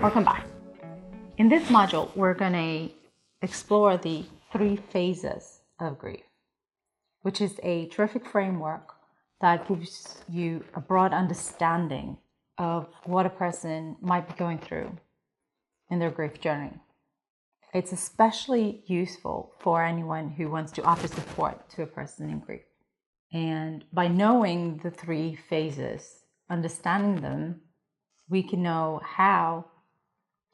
Welcome back. In this module, we're going to explore the 3 phases of grief, which is a terrific framework that gives you a broad understanding of what a person might be going through in their grief journey. It's especially useful for anyone who wants to offer support to a person in grief. And by knowing the 3 phases, understanding them, we can know how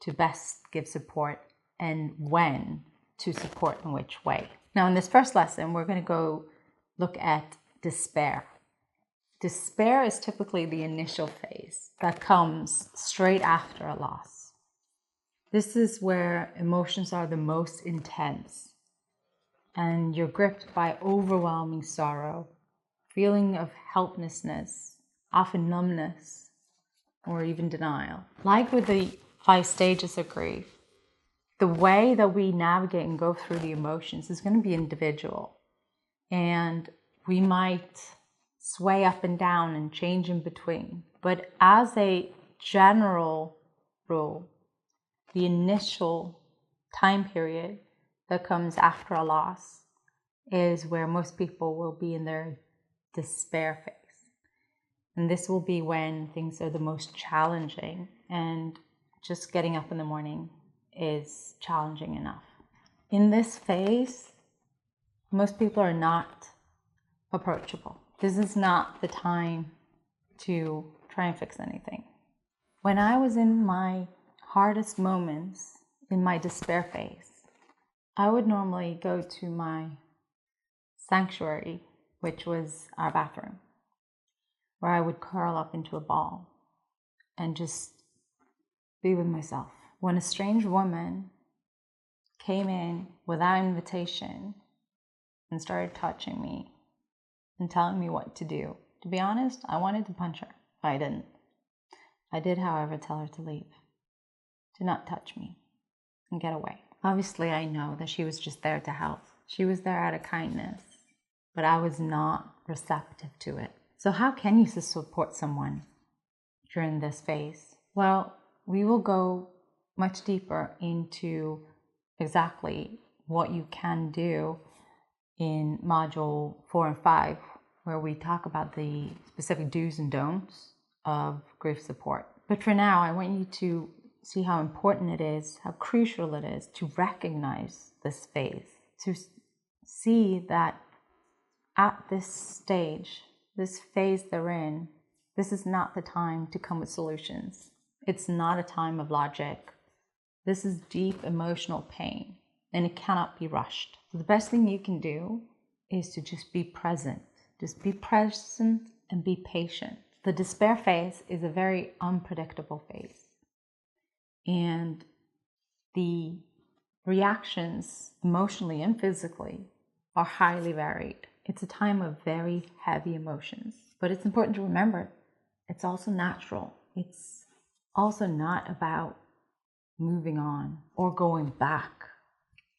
to best give support and when to support in which way. Now, in this first lesson, we're going to go look at despair. Despair is typically the initial phase that comes straight after a loss. This is where emotions are the most intense and you're gripped by overwhelming sorrow, feeling of helplessness, often numbness, or even denial. Like with the 5 stages of grief, the way that we navigate and go through the emotions is going to be individual. And we might sway up and down and change in between. But as a general rule, the initial time period that comes after a loss is where most people will be in their despair phase. And this will be when things are the most challenging and just getting up in the morning is challenging enough. In this phase, most people are not approachable. This is not the time to try and fix anything. When I was in my hardest moments in my despair phase, I would normally go to my sanctuary, which was our bathroom, where I would curl up into a ball and just be with myself. When a strange woman came in without invitation and started touching me and telling me what to do, to be honest, I wanted to punch her, but I didn't. I did, however, tell her to leave, to not touch me and get away. Obviously, I know that she was just there to help. She was there out of kindness, but I was not receptive to it. So how can you support someone during this phase? Well, we will go much deeper into exactly what you can do in module 4 and 5, where we talk about the specific do's and don'ts of grief support. But for now, I want you to see how important it is, how crucial it is to recognize this phase, to see that at this stage, this phase they're in, this is not the time to come with solutions. It's not a time of logic. This is deep emotional pain, and it cannot be rushed. So the best thing you can do is to just be present. Just be present and be patient. The despair phase is a very unpredictable phase. And the reactions emotionally and physically are highly varied. It's a time of very heavy emotions. But it's important to remember, it's also natural. It's also not about moving on or going back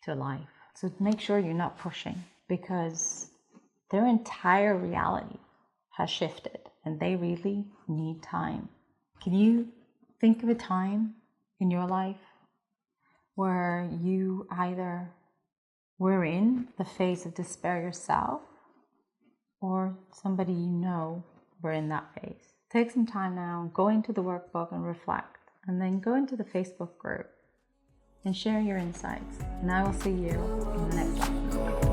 to life. So make sure you're not pushing, because their entire reality has shifted and they really need time. Can you think of a time in your life where you either were in the phase of despair yourself or somebody you know were in that phase? Take some time now, go into the workbook and reflect, and then go into the Facebook group and share your insights. And I will see you in the next lesson.